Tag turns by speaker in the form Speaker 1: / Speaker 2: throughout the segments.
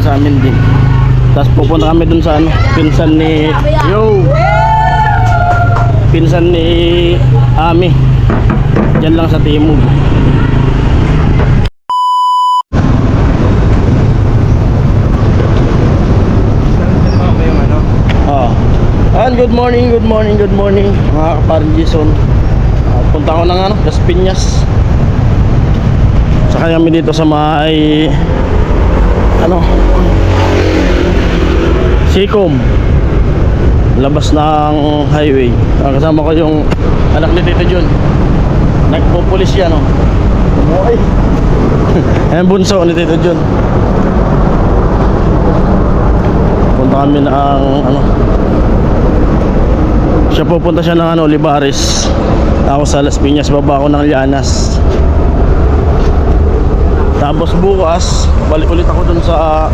Speaker 1: sa amin din. Tapos pupunta kami dun sa ano, pinsan ni Ami. Diyan lang sa Timog. And good morning mga kaparang Jason. Punta ko ng ano, Las Piñas. Saka kami dito sa may ano, Sikom, labas ng highway. Kasama ko yung anak ni Tito Jun. Nagpupulis yan, oh. Ay. Ayan bunso ni Tito Jun. Punta kami ng ano, pupunta siya ng ano, Olivares. Ako sa Las Piñas, baba ako ng Llanas. Tapos bukas balik ulit ako dun sa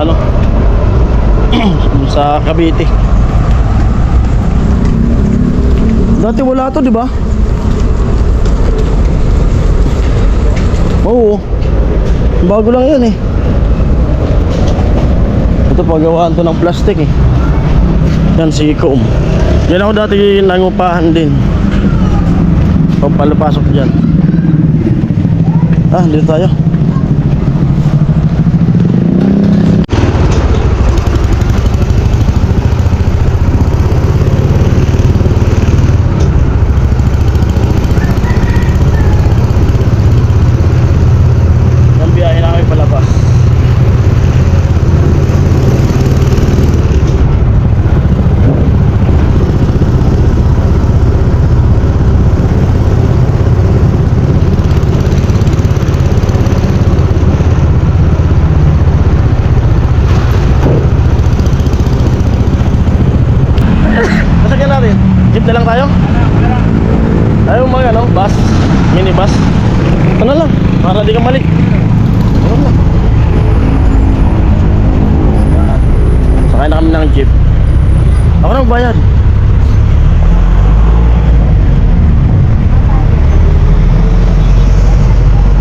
Speaker 1: ano sa Cavite. Dati wala to, di ba? Oo, bago lang yan eh. Ito pagawaan to ng plastic eh. Yan si Sikom. Yan ako dati nangupahan din. Pagpalapasok dyan. Dito tayo. Ang biyahe na kami palabas. Jeep na lang tayo? Tayo mga ano, bus, minibus. Ano lang, para di ka mali. Ano lang. Sakay na kami ng jeep. Ako na magbayad.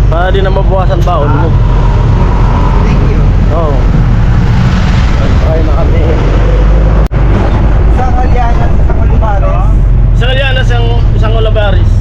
Speaker 1: Para di na mabawasan baon mo.
Speaker 2: Thank you.
Speaker 1: Oo. Sakay na kami.
Speaker 2: Sa Kalyanan, sa Olivares.
Speaker 1: Sa Kalyanas yung isang Olivares.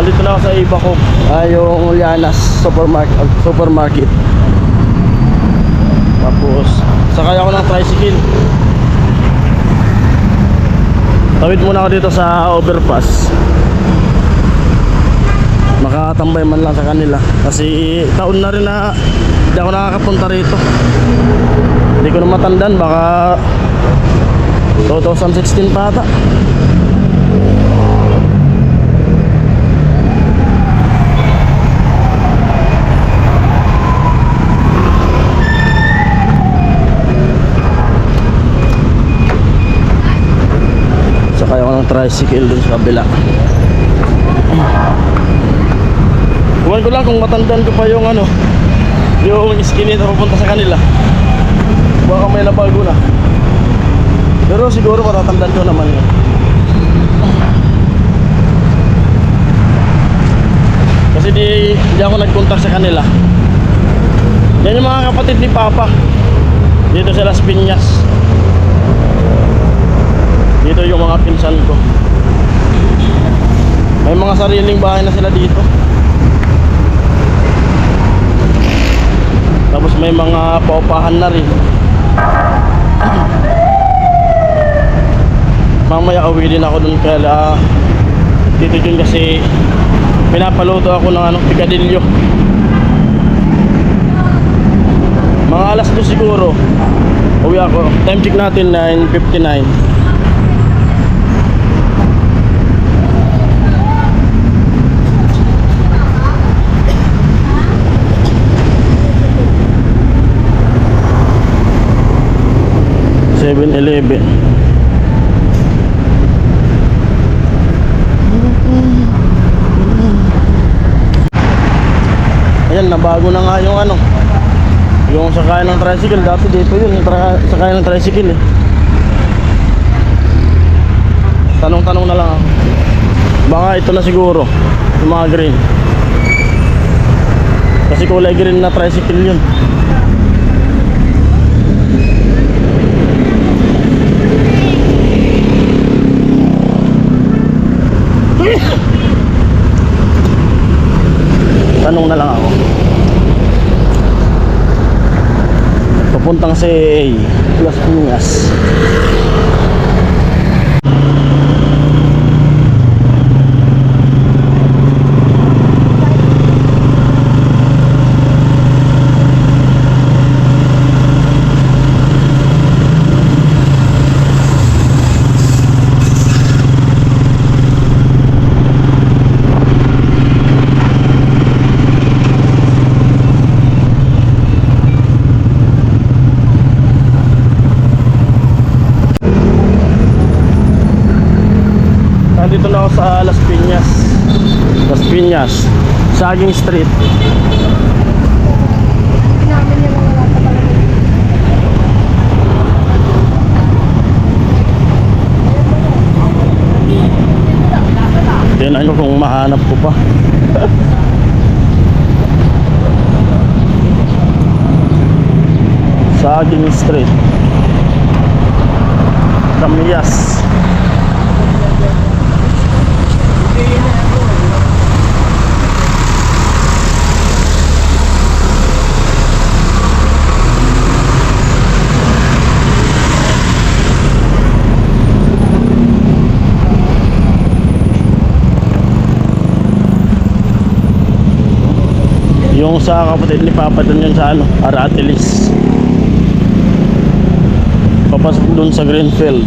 Speaker 1: Dito na ako sa Ibacog, yung Llanas supermarket. Tapos sakay ako ng tricycle. Tawid muna ako dito sa overpass. Makatambay man lang sa kanila. Kasi taon na rin na hindi ako nakakapunta rito. Hindi ko na matandaan, baka 2016 pa ata. Sakay ako ng tricycle dun sa kabila. Kumain ko lang kung matandaan ko pa yung ano, yung skinny na pupunta sa kanila. Baka may nabago na. Pero siguro matatandaan ko naman yun. Kasi di ako nag-contact sa kanila. Yan yung mga kapatid ni Papa dito sa Las Piñas. Dito yung mga pinsan ko. May mga sariling bahay na sila dito. Tapos may mga paupahan na rin. Mamaya uwi din ako dun kaya Tito Jun kasi pinapaluto ako ng ano, picadillo. Mga alas 2 siguro uwi ako. Time check natin 9:59. (7-11) Ayan, nabago na nga yung ano, yung sakay ng tricycle. Dati dito yun, yung sakay ng tricycle eh. Tanong-tanong na lang ako. Baka ito na siguro, yung mga green. Kasi kulay green na tricycle yun. Tanong na lang ako. Papuntang sa Las Piñas. Nandito na ako sa Las Piñas. Las Piñas, Saging Street. Tingnan ko kung mahanap ko pa. Saging Street, Camias. Yung sa kapatid ni Papa dun yun sa ano, Aratilis. Papasok dun sa Greenfield.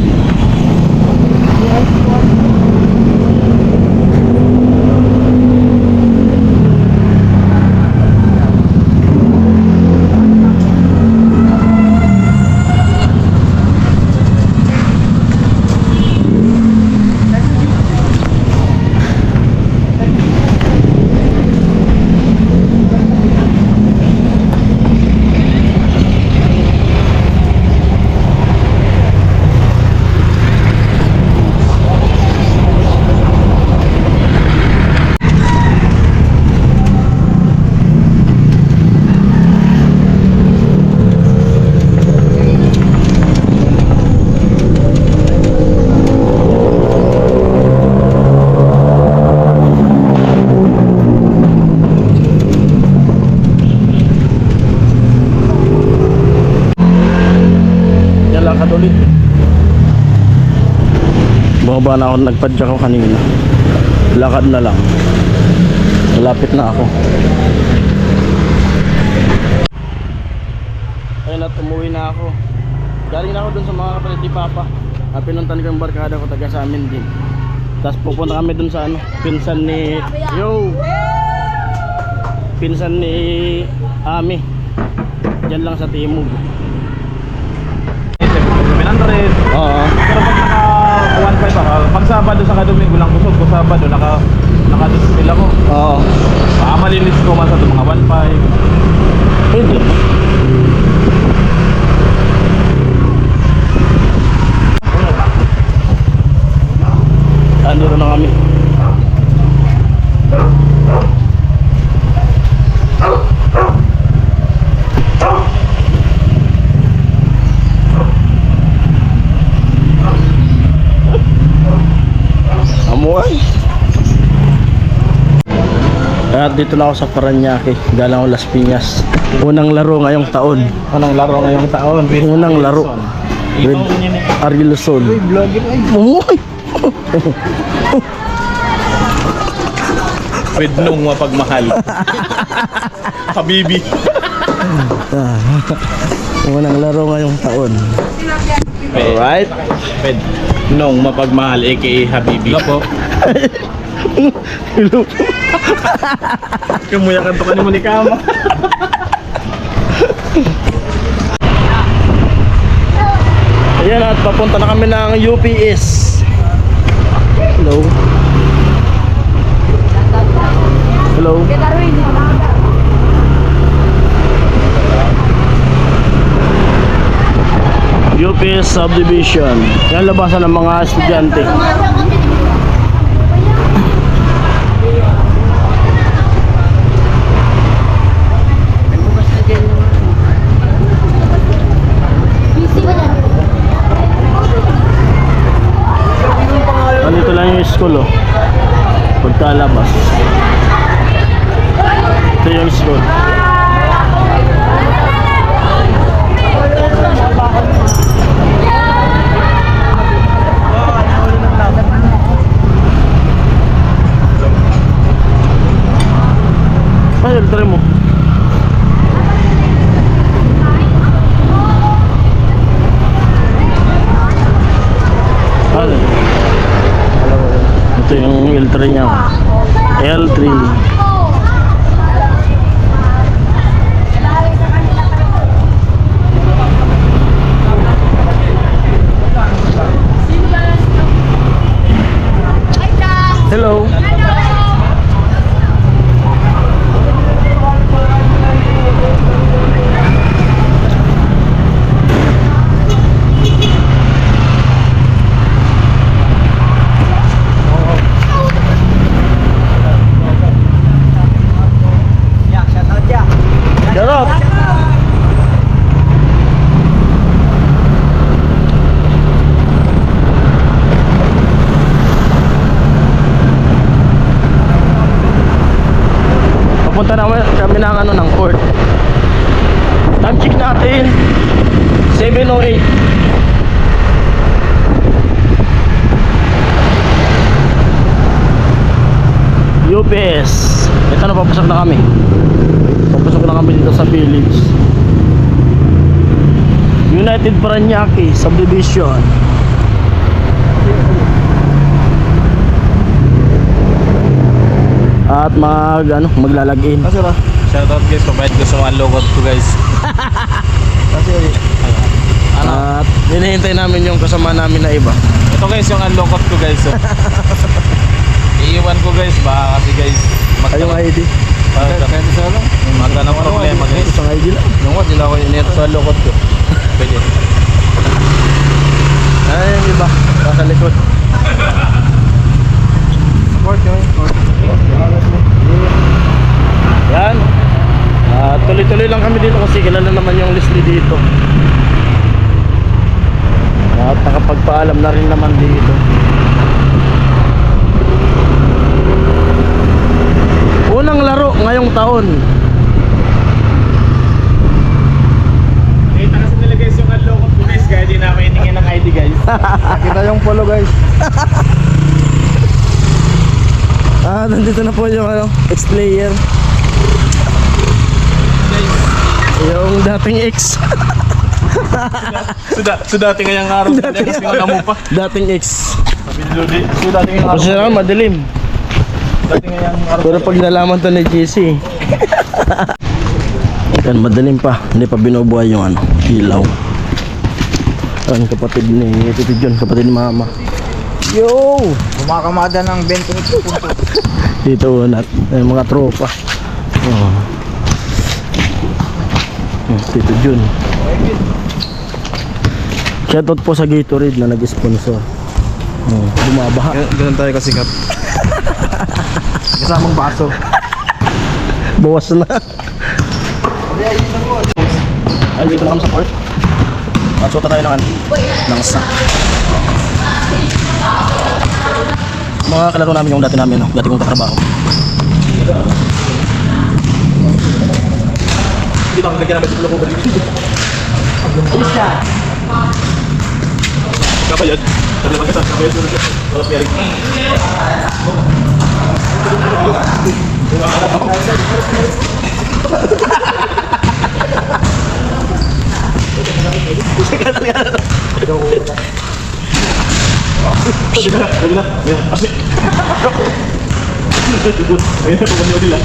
Speaker 1: Ulit. Bumaba na ako, nagpadyak ako kanina. Lakad na lang. Malapit na ako. Ayun at umuwi na ako. Galing na ako dun sa mga kapatid ni Papa. Pinuntan ko yung barkada ko, taga sa amin din. Tapos pupunta kami dun sa ano, pinsan ni pinsan ni Ami. Diyan lang sa Timog.
Speaker 3: 700.
Speaker 1: Oo.
Speaker 3: Pero pag naka 1.5 ako, pag Sabado sa Domingo lang kusog ko, Sabado naka-display ako.
Speaker 1: Oo.
Speaker 3: Malinis ko man sa ito mga 1.5.
Speaker 1: Pwede. Andito na kami. Amoy. At dito na ako sa Paranaque, galing ako Las Piñas. Unang laro ngayong taon.
Speaker 3: Anong laro ngayong taon?
Speaker 1: Unang laro with Ariel Luzon.
Speaker 3: Vlogger ay.
Speaker 1: Amoy.
Speaker 3: With nung mapagmahal. Habibi.
Speaker 1: Unang laro ngayong taon. Alright.
Speaker 3: With nung mapagmahal, aka Habibi. Hello po.
Speaker 1: Hello.
Speaker 3: Kamuyakan to kanimo ni Kama.
Speaker 1: Ayan at papunta na kami ng UPS. Hello. Hello. UPS subdivision. Yan labasan ng mga estudyante. Nandito lang yung school oh. Pagkalabas. Ito yung school. Ay, try mo. Ano? Ito yung L3 niya. L3. Hello. Charot. Papunta na kami ng ano ng port. Time check natin 7:08. UPS. Ito na papasok na kami. Papasok na kami dito sa village. United Paranaque Subdivision. At maglalagin.
Speaker 3: Shoutout guys, pabait ko sa mga logot ko guys.
Speaker 1: At hinihintay namin yung kasama namin na iba.
Speaker 3: Ito guys yung unlockot ko guys. Oh. Iiwan ko guys, baka kasi guys
Speaker 1: Ayong ID.
Speaker 3: magka ng problema guys.
Speaker 1: Isang ID lang.
Speaker 3: Yung what, hindi ako inito sa unlockot ko. Pwede.
Speaker 1: Ay, yung iba. Nasa likod. Yan. Tuloy-tuloy lang kami dito kasi kilala naman yung Leslie dito. At nakapagpaalam na rin naman dito. Unang laro ngayong taon.
Speaker 3: Kita kasi nila guys yung unlockot ko guys, kaya di namin hiningin ng ID guys.
Speaker 2: Kita yung polo guys.
Speaker 1: Nandito na po yung ex-player. Yung dating ex.
Speaker 3: So dati ngayang araw kasi wala mo pa.
Speaker 1: Dating ex.
Speaker 3: So dati ngayang araw.
Speaker 1: Kasi naman madilim.
Speaker 3: Dati ngayang araw.
Speaker 1: Pero pag nalaman to ni JC. Yan, madilim pa. Hindi pa binubuhay yung ilaw. Yan, kapatid ni Tito John, kapatid ni Mama. Yo!
Speaker 2: Kumakamada ng 28 punto.
Speaker 1: Dito unat. Yung mga tropa. Oh. Tito John. Shoutout po sa Gatorade na nag-sponsor. Bumabaha.
Speaker 3: Ganun tayo kasikat.
Speaker 2: Kasamang baso.
Speaker 1: Bawas na. Ay, dito na kami sa port. Suota tayo ng sack. Mga kalaro namin yung dati namin, dati kong katrabaho.
Speaker 3: Hindi ba kagyan namin sa pulo ko ba dito? Kapayad. Tadi ba kasama kapayad? Wala piyari. Ayun na, pumunyo nila.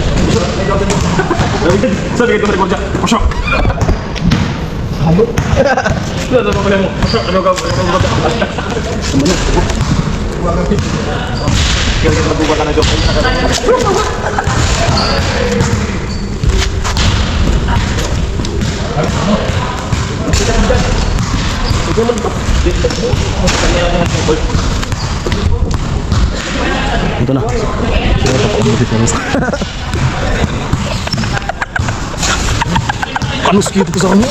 Speaker 3: Sabi ka ito sa likod siya. Pasok! Halo? Ano ba pala mo? Pasok! Ano ka? Kaya ka nabuba ka na doon.
Speaker 1: Ito na. Panos gitu sa kanya.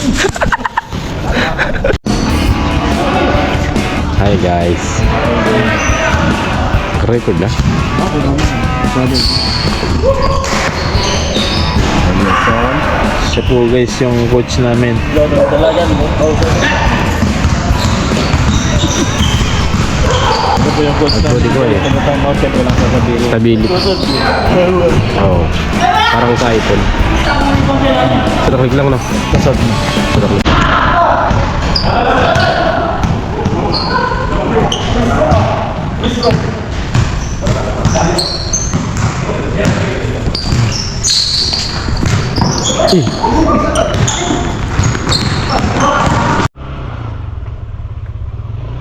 Speaker 1: Hi guys. Record na. Siya po guys yung coach namin.
Speaker 2: Dalagan mo.
Speaker 3: Ano po yung coach na?
Speaker 1: Pwede ko eh.
Speaker 3: Time out yan, walang sasabihin.
Speaker 1: Stability. Oo. Parang sa iPhone. Sudak lang no? Sudak lang.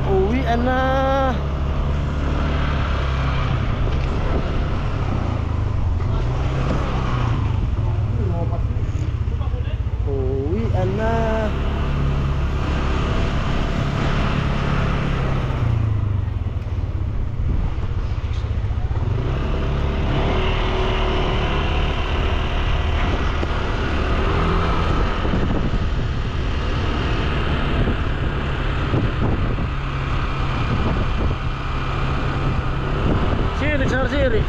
Speaker 1: Uwian na. Uwian na. Siri.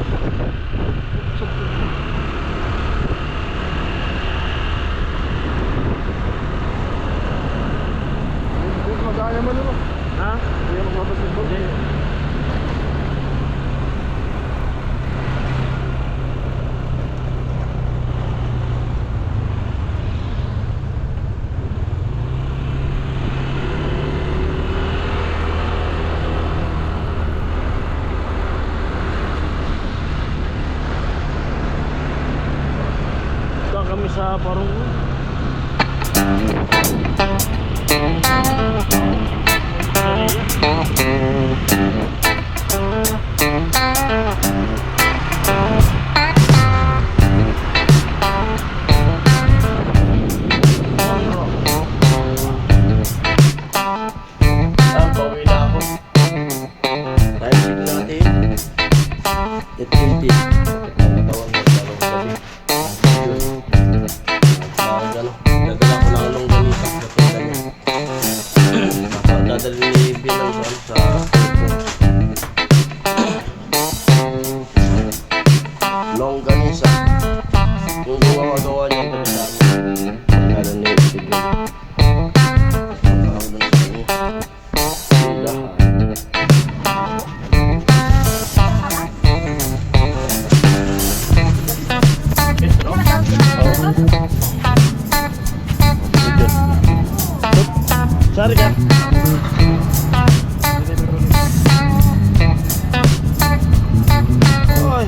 Speaker 2: Magaya mo naman.
Speaker 1: Ha?
Speaker 2: Hindi mo magbabasketball.
Speaker 1: Kami sa parang pauwi na ako. Dahil bigla natin 8:20. Dadala ko lang ng ganito dadali ni Bilang sa longganisa kung gawa niya ang sa amin kaya ni Bilang ako dun sa inyo sorry ka. Oy.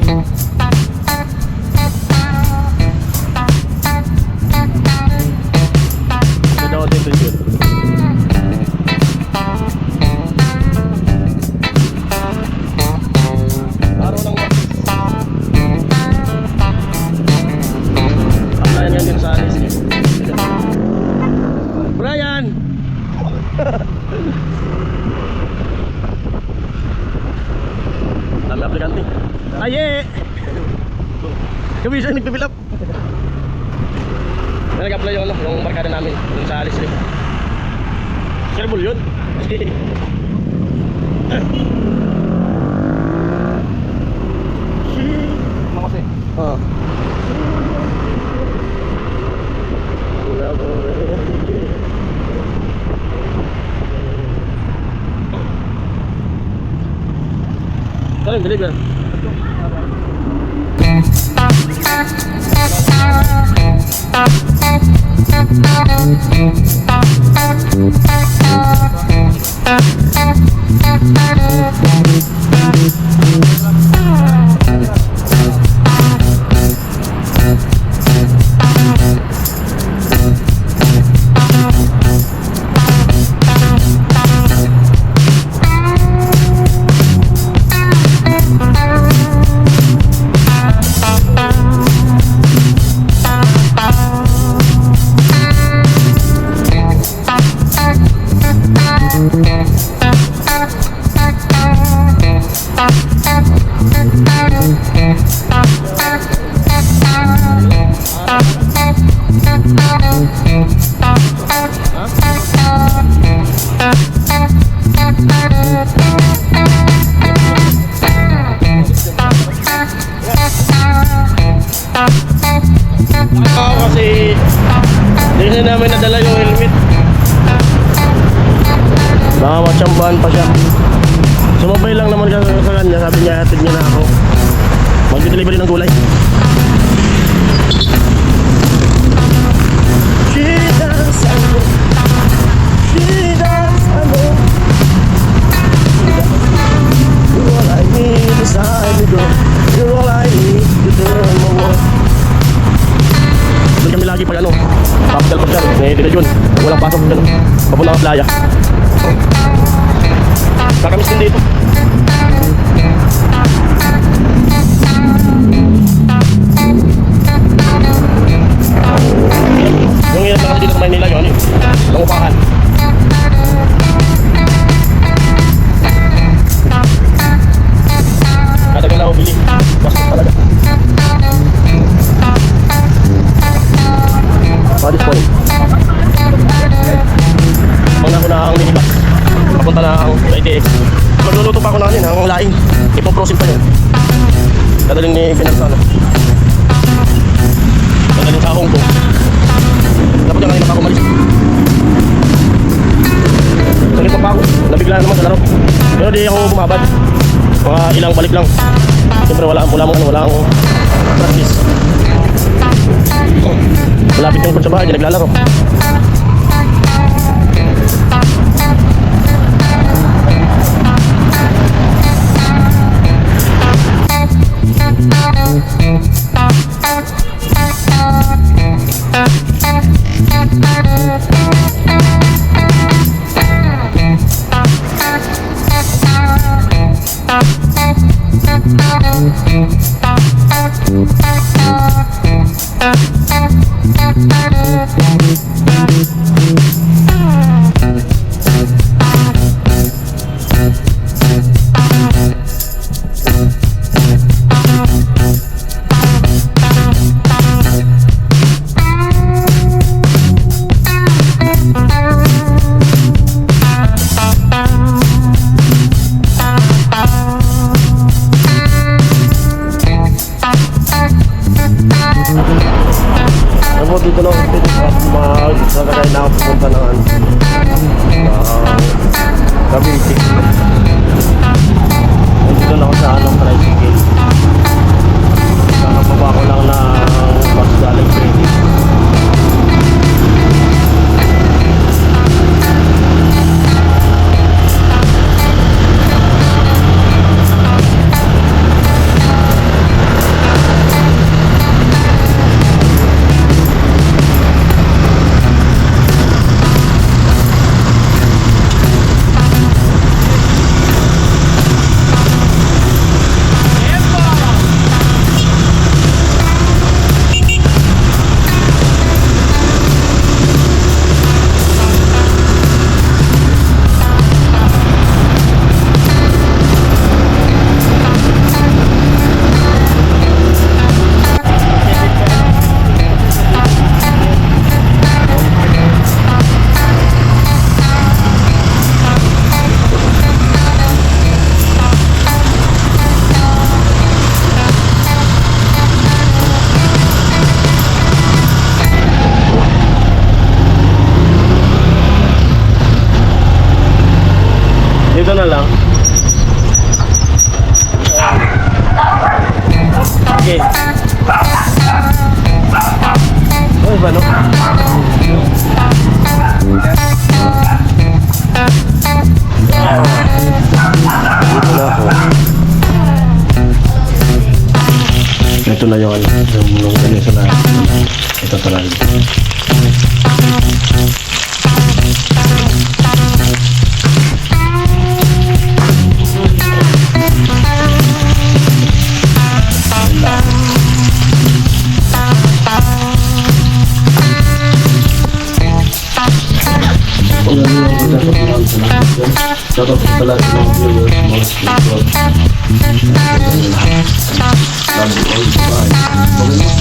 Speaker 1: Daw din yun. Araw lang mo. Applyan yan din sa alis niya. Brian! Dami aplikante. Aye! Kami siya nagpipil up. Nag-apply yung barkada namin yung sa alis rin. Shareable yun.
Speaker 2: Ano kasi?
Speaker 1: Oo. Dali, dali, Kasi hindi kasi namin nadala yung helmet. Baka matsambahan pa siya. Sumabay lang naman siya sa kanya. Sabi niya, hatid niya na ako. Mag-delivery ng gulay. She does, I know. She does, I know. You're all I need beside me, girl. You're all I need to turn my world. Doon kami lagi pag ano, papadal pa siya. May tira yun. Walang pasok dyan. Papunta ang playa. Kakamis din dito. Yung hirap na kasi dito sa Maynila yun, yung upahan. Katagal na ako bili. Bastos talaga. Padis po. Pag ako na ang minibus, papunta na ang ITX. Magluluto pa ako na kanina, ang laing. Ipoprosin pa yun. Kadaling ni Pinansano. Kadaling sa Hong Kong. Dapat yung kanina pa ako malis. Salita pa ako. Nabigla naman sa laro. Pero di ako bumabad. Mga ilang balik lang. Siyempre wala akong practice. Malapit yung sa bahay, di naglalaro. Ako dito lang magsasakay na ako pupunta ng Cavite. Dito lang ako sa tricycle. Kakababa ko lang ng bus galing Cavite. Dito na lang. Okay. Ay, ba no? Dito na ako. Ito na yung ganito na ito talaga. Shout out sa lahat ng viewers, mga sponsors. Love you all, bye.